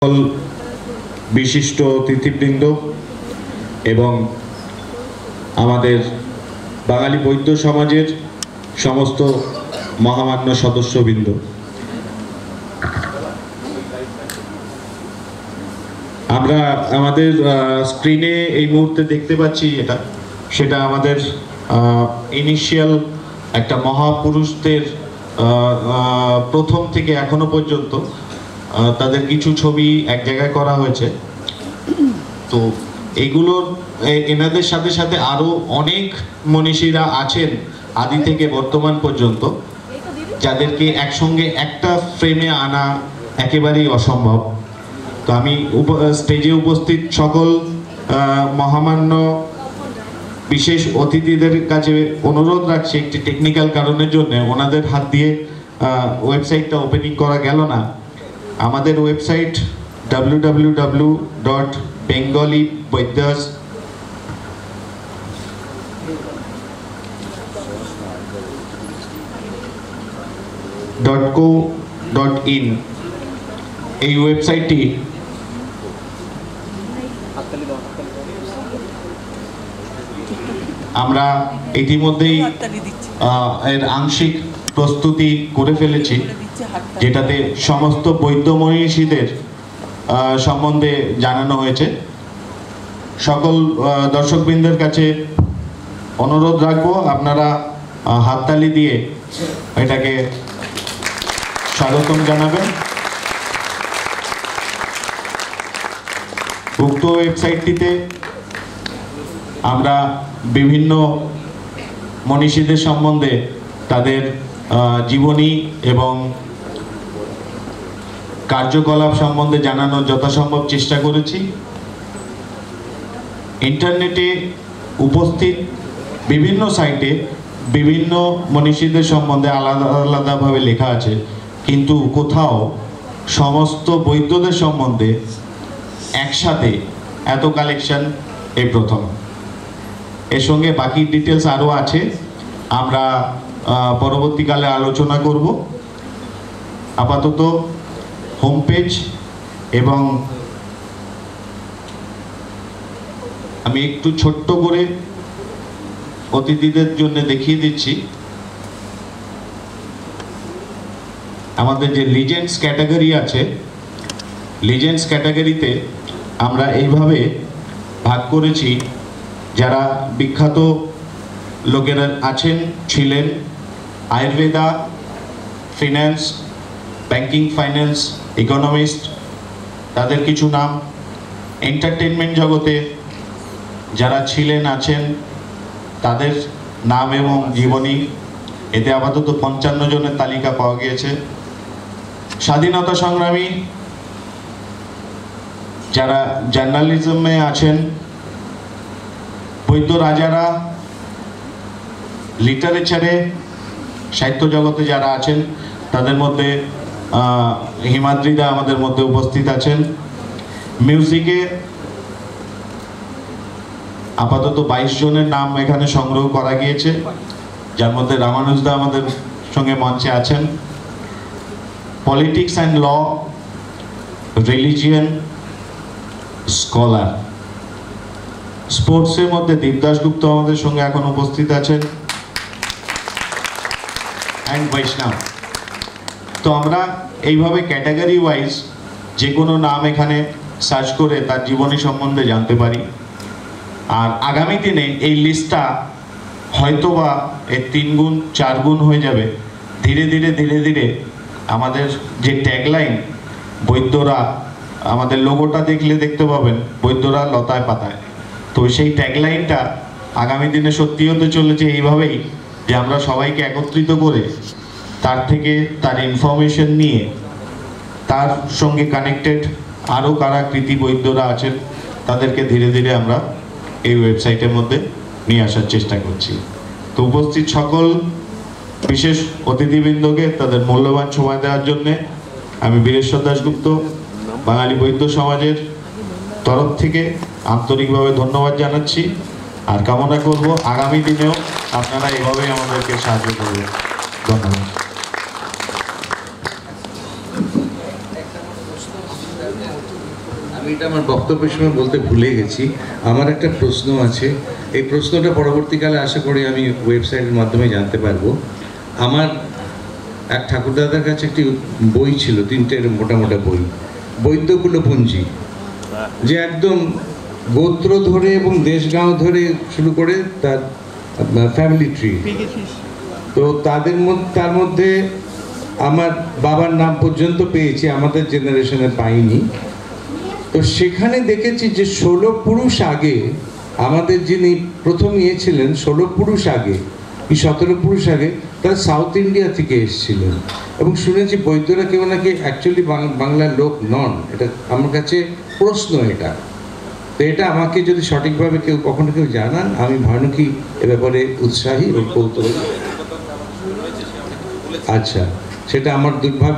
সকল বিশিষ্ট অতিথিবৃন্দ এবং আমাদের বাঙালি বৈদ্য সমাজের সমস্ত মহামান্য সদস্যবৃন্দ, আমরা আমাদের স্ক্রিনে এই মুহূর্তে দেখতে পাচ্ছি সেটা আমাদের ইনিশিয়াল একটা মহাপুরুষদের প্রথম থেকে এখনো পর্যন্ত তাদের কিছু ছবি এক জায়গায় করা হয়েছে। তো এইগুলোর এনাদের সাথে সাথে আরো অনেক মনীষীরা আছেন আদি থেকে বর্তমান পর্যন্ত, যাদেরকে একসঙ্গে একটা ফ্রেমে আনা একেবারেই অসম্ভব। তো আমি স্টেজে উপস্থিত সকল মহামান্য বিশেষ অতিথিদের কাছে অনুরোধ রাখছি, একটি টেকনিক্যাল কারণের জন্য ওনাদের হাত দিয়ে ওয়েবসাইটটা ওপেনিং করা গেল না। আমাদের ওয়েবসাইট www.bengalibaidyas.co.in এই ওয়েবসাইটটি আমরা ইতিমধ্যেই এর আংশিক প্রস্তুতি করে ফেলেছি, যেটাতে সমস্ত বৈদ্য মনীষীদের সম্বন্ধে জানানো হয়েছে। সকল দর্শকবৃন্দের কাছে অনুরোধ রাখবো, আপনারা হাততালি দিয়ে এটাকে স্বাগতম জানাবেন। উক্ত ওয়েবসাইটটিতে আমরা বিভিন্ন মনীষীদের সম্বন্ধে তাদের জীবনী এবং কার্যকলাপ সম্বন্ধে জানানোর যথাসম্ভব চেষ্টা করেছি। ইন্টারনেটে উপস্থিত বিভিন্ন সাইটে বিভিন্ন মনীষীদের সম্বন্ধে আলাদা আলাদাভাবে লেখা আছে, কিন্তু কোথাও সমস্ত বৈদ্যদের সম্বন্ধে একসাথে এত কালেকশন এই প্রথম। এর সঙ্গে বাকি ডিটেলস আরও আছে, আমরা পরবর্তীকালে আলোচনা করব। আপাতত হোম পেজ এবং আমি একটু ছোট্ট করে অতিথিদের জন্য দেখিয়ে দিচ্ছি। আমাদের যে লিজেন্ডস ক্যাটাগরি আছে, লিজেন্ডস ক্যাটাগরিতে আমরা এইভাবে ভাগ করেছি, যারা বিখ্যাত লোকেরা আছেন ছিলেন Ayurveda, finance, banking, finance, economist, তাদের কিছু নাম। এন্টারটেনমেন্ট জগতে যারা ছিলেন আছেন তাদের নাম এবং জীবনী, এতে আপাতত 55 জনের তালিকা পাওয়া গিয়েছে। স্বাধীনতা সংগ্রামী যারা জার্নালিজমে আছেন, বৈদ্য রাজারা, লিটারেচারে সাহিত্য জগতে যারা আছেন, তাদের মধ্যে হিমাদ্রিদা আমাদের মধ্যে উপস্থিত আছেন। মিউজিকে আপাতত 22 জনের নাম এখানে সংগ্রহ করা গিয়েছে, যার মধ্যে রামানুজদা আমাদের সঙ্গে মঞ্চে আছেন। Politics and law, religion, scholar. স্পোর্টসের মধ্যে দীপদাস গুপ্ত আমাদের সঙ্গে এখন উপস্থিত আছেন, অ্যান্ড বৈষ্ণব। তো আমরা এইভাবে ক্যাটাগরি ওয়াইজ যে কোনো নাম এখানে সার্চ করে তার জীবনী সম্বন্ধে জানতে পারি। আর আগামী দিনে এই লিস্টটা হয়তোবা এর 3 গুণ 4 গুণ হয়ে যাবে। ধীরে ধীরে ধীরে ধীরে আমাদের যে ট্যাগলাইন, বৈদ্যরা, আমাদের লোগোটা দেখলে দেখতে পাবেন বৈদ্যরা লতায় পাতায়। তো সেই ট্যাগলাইনটা আগামী দিনে সত্যি হতে চলেছে এইভাবেই, যে আমরা সবাইকে একত্রিত করে তার থেকে তার ইনফরমেশন নিয়ে তার সঙ্গে কানেক্টেড আরও কারা কৃতি বৈদ্যরা আছেন তাদেরকে ধীরে ধীরে আমরা এই ওয়েবসাইটের মধ্যে নিয়ে আসার চেষ্টা করছি। তো উপস্থিত সকল বিশেষ অতিথিবৃন্দকে তাদের মূল্যবান সময় দেওয়ার জন্যে আমি বীরেশ্বর দাশগুপ্ত বাঙালি বৈদ্য সমাজের তরফ থেকে আন্তরিকভাবে ধন্যবাদ জানাচ্ছি, আর কামনা করব আগামী দিনেও আপনারা এভাবেই আমাদেরকে সাহায্য করবেন। ধন্যবাদ। আমি এটা আমার বক্তব্যের সময় বলতে ভুলে গেছি। আমার একটা প্রশ্ন আছে, এই প্রশ্নটা পরবর্তীকালে আশা করি আমি ওয়েবসাইটের মাধ্যমে জানতে পারবো। আমার এক ঠাকুরদাদার কাছে একটি বই ছিল, 3টে মোটা মোটা বই, বৈদ্যকুলপঞ্জি, যে একদম গোত্র ধরে এবং দেশগাঁও ধরে শুরু করে তার ফ্যামিলি ট্রি। তো তার মধ্যে আমার বাবার নাম পর্যন্ত পেয়েছি, আমাদের জেনারেশনে পাইনি। তো সেখানে দেখেছি যে 16 পুরুষ আগে, আমাদের যিনি প্রথম ছিলেন 16 পুরুষ আগে কি 17 পুরুষ আগে, তারা সাউথ ইন্ডিয়া থেকে এসেছিলেন। এবং শুনেছি বৈদ্যরা কেউ নাকি অ্যাকচুয়ালি বাংলার লোক নন। এটা আমার কাছে প্রশ্ন এটা। তো এটা আমাকে যদি সঠিকভাবে কখনো কেউ জানান, আমি ভয়ানকই এ ব্যাপারে উৎসাহী এবং কৌতূহলী। আচ্ছা, সেটা আমার দুর্ভাগ্য।